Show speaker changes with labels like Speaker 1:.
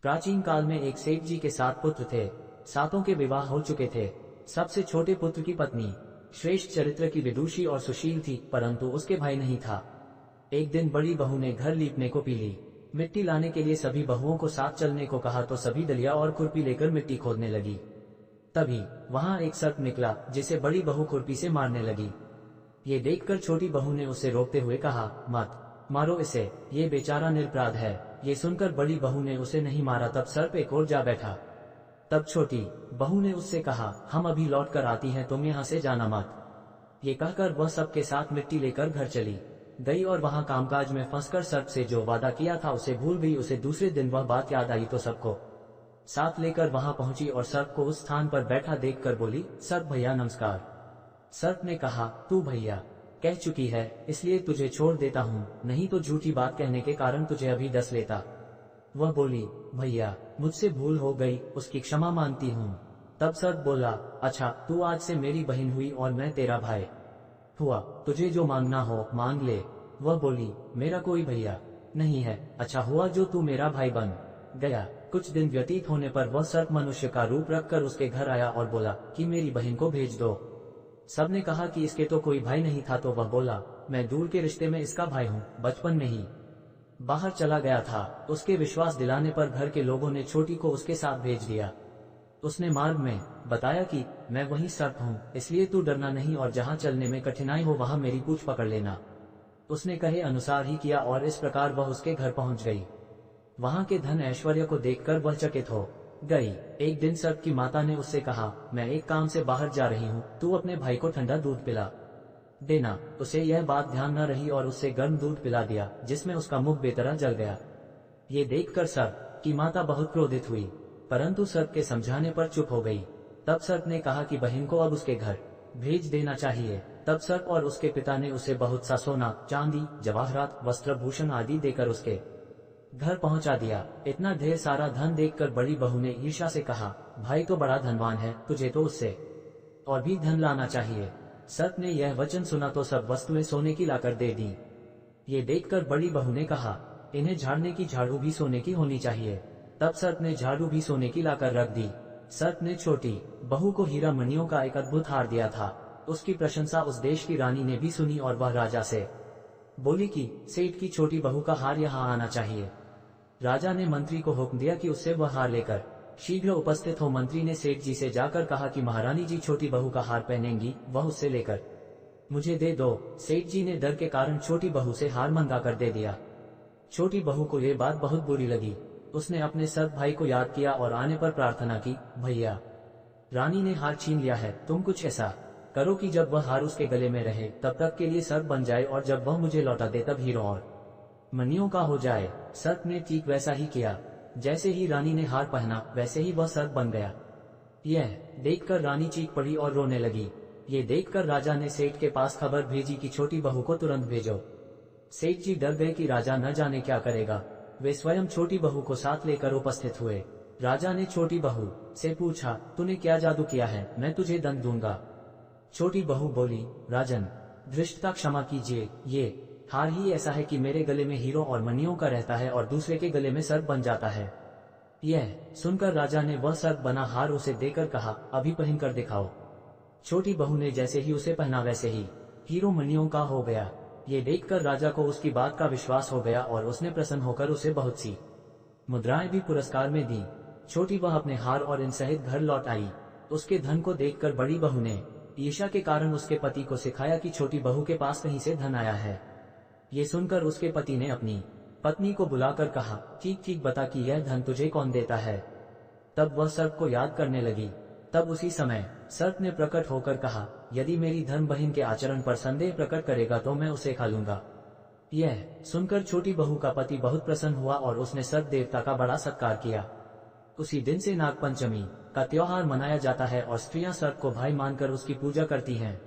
Speaker 1: प्राचीन काल में एक सेठ जी के 7 पुत्र थे। 7 के विवाह हो चुके थे। सबसे छोटे पुत्र की पत्नी श्रेष्ठ चरित्र की विदुषी और सुशील थी, परंतु उसके भाई नहीं था। एक दिन बड़ी बहू ने घर लीपने को पी ली। मिट्टी लाने के लिए सभी बहुओं को साथ चलने को कहा तो सभी दलिया और खुरपी लेकर मिट्टी खोदने लगी। तभी वहां एक सर्प निकला जिसे बड़ी बहू खुरपी से मारने लगी। ये देखकर छोटी बहू ने उसे रोकते हुए कहा, मत मारो इसे, ये बेचारा निरपराध है। ये सुनकर बड़ी बहू ने उसे नहीं मारा। तब सर्प एक ओर जा बैठा। तब छोटी बहू ने उससे कहा, हम अभी लौट कर आती हैं, तुम यहाँ से जाना मत। ये कहकर वह सबके साथ मिट्टी लेकर घर चली गई और वहां कामकाज में फंसकर सर्प से जो वादा किया था उसे भूल गई। उसे दूसरे दिन वह बात याद आई तो सबको साथ लेकर वहां पहुंची और सर्प को उस स्थान पर बैठा देखकर बोली, सर्प भैया नमस्कार। सर्प ने कहा, तू भैया कह चुकी है इसलिए तुझे छोड़ देता हूँ, नहीं तो झूठी बात कहने के कारण तुझे अभी डस लेता। वह बोली, भैया मुझसे भूल हो गई, उसकी क्षमा मांगती हूँ। तब सर्प बोला, अच्छा तू आज से मेरी बहन हुई और मैं तेरा भाई हुआ, तुझे जो मांगना हो मांग ले। वह बोली, मेरा कोई भैया नहीं है। अच्छा हुआ जो तू मेरा भाई बन गया। कुछ दिन व्यतीत होने पर वह सर्प मनुष्य का रूप रखकर उसके घर आया और बोला कि मेरी बहन को भेज दो। सबने कहा कि इसके तो कोई भाई नहीं था, तो वह बोला, मैं दूर के रिश्ते में इसका भाई हूँ, बचपन में ही बाहर चला गया था। उसके विश्वास दिलाने पर घर के लोगों ने छोटी को उसके साथ भेज दिया। उसने मार्ग में बताया कि मैं वही सर्प हूँ, इसलिए तू डरना नहीं और जहाँ चलने में कठिनाई हो वहाँ मेरी पूंछ पकड़ लेना। उसने कहे अनुसार ही किया और इस प्रकार वह उसके घर पहुँच गई। वहाँ के धन ऐश्वर्य को देखकर वह चकित हो गई। एक दिन सर्प की माता ने उससे कहा, मैं एक काम से बाहर जा रही हूँ, तू अपने भाई को ठंडा दूध पिला देना। उसे यह बात ध्यान न रही और उससे गर्म दूध पिला दिया, जिसमें उसका मुख बेतरह जल गया। ये देखकर सर्प की माता बहुत क्रोधित हुई, परंतु सर्प के समझाने पर चुप हो गई। तब सर्प ने कहा कि बहन को अब उसके घर भेज देना चाहिए। तब सर्प और उसके पिता ने उसे बहुत सा सोना, चांदी, जवाहरात, वस्त्र, भूषण आदि देकर उसके घर पहुंचा दिया। इतना ढेर सारा धन देखकर बड़ी बहू ने ईर्ष्या से कहा, भाई तो बड़ा धनवान है, तुझे तो उससे और भी धन लाना चाहिए। सर्प ने यह वचन सुना तो सब वस्तुएं सोने की लाकर दे दी। ये देखकर बड़ी बहू ने कहा, इन्हें झाड़ने की झाड़ू भी सोने की होनी चाहिए। तब सर्प ने झाड़ू भी सोने की लाकर रख दी। सर्प ने छोटी बहू को हीरा मणियों का एक अद्भुत हार दिया था। उसकी प्रशंसा उस देश की रानी ने भी सुनी और वह राजा से बोली कि सेठ की छोटी बहू का हार यहाँ आना चाहिए। राजा ने मंत्री को हुक्म दिया कि उससे वह हार लेकर शीघ्र उपस्थित हो। मंत्री ने सेठ जी से जाकर कहा कि महारानी जी छोटी बहू का हार पहनेंगी, वह उससे लेकर मुझे दे दो। सेठ जी ने डर के कारण छोटी बहू से हार मंगा कर दे दिया। छोटी बहू को ये बात बहुत बुरी लगी। उसने अपने सर्प भाई को याद किया और आने पर प्रार्थना की, भैया रानी ने हार छीन लिया है, तुम कुछ ऐसा करो कि जब वह हार उसके गले में रहे तब तक के लिए सर्प बन जाए और जब वह मुझे लौटा दे तब हीरो और मणियों का हो जाए। सर्प ने ठीक वैसा ही किया। जैसे ही रानी ने हार पहना वैसे ही वह सर्प बन गया। यह देखकर रानी चीख पड़ी और रोने लगी। ये देखकर राजा ने सेठ के पास खबर भेजी कि छोटी बहू को तुरंत भेजो। सेठ जी डर गए कि राजा न जाने क्या करेगा। वे स्वयं छोटी बहू को साथ लेकर उपस्थित हुए। राजा ने छोटी बहू से पूछा, तूने क्या जादू किया है, मैं तुझे दंड दूंगा। छोटी बहू बोली, राजन धृष्टता क्षमा कीजिए, ये हार ही ऐसा है कि मेरे गले में हीरो और मणियों का रहता है और दूसरे के गले में सर्प बन जाता है। यह सुनकर राजा ने वह सर्प बना हार उसे देकर कहा, अभी पहन कर दिखाओ। छोटी बहू ने जैसे ही उसे पहना वैसे ही हीरो मणियों का हो गया। ये देखकर राजा को उसकी बात का विश्वास हो गया और उसने प्रसन्न होकर उसे बहुत सी मुद्राएं भी पुरस्कार में दी। छोटी वह अपने हार और इन सहित घर लौट आई। उसके धन को देखकर बड़ी बहू ने ईर्ष्या के कारण उसके पति को सिखाया कि छोटी बहू के पास कहीं से धन आया है। ये सुनकर उसके पति ने अपनी पत्नी को बुलाकर कहा, ठीक ठीक बता कि यह धन तुझे कौन देता है। तब वह सर्प को याद करने लगी। तब उसी समय सर्प ने प्रकट होकर कहा, यदि मेरी धर्म बहन के आचरण पर संदेह प्रकट करेगा तो मैं उसे खा लूंगा। यह सुनकर छोटी बहू का पति बहुत प्रसन्न हुआ और उसने सर्प देवता का बड़ा सत्कार किया। उसी दिन से नागपंचमी का त्योहार मनाया जाता है और स्त्रियां सर्प को भाई मानकर उसकी पूजा करती हैं।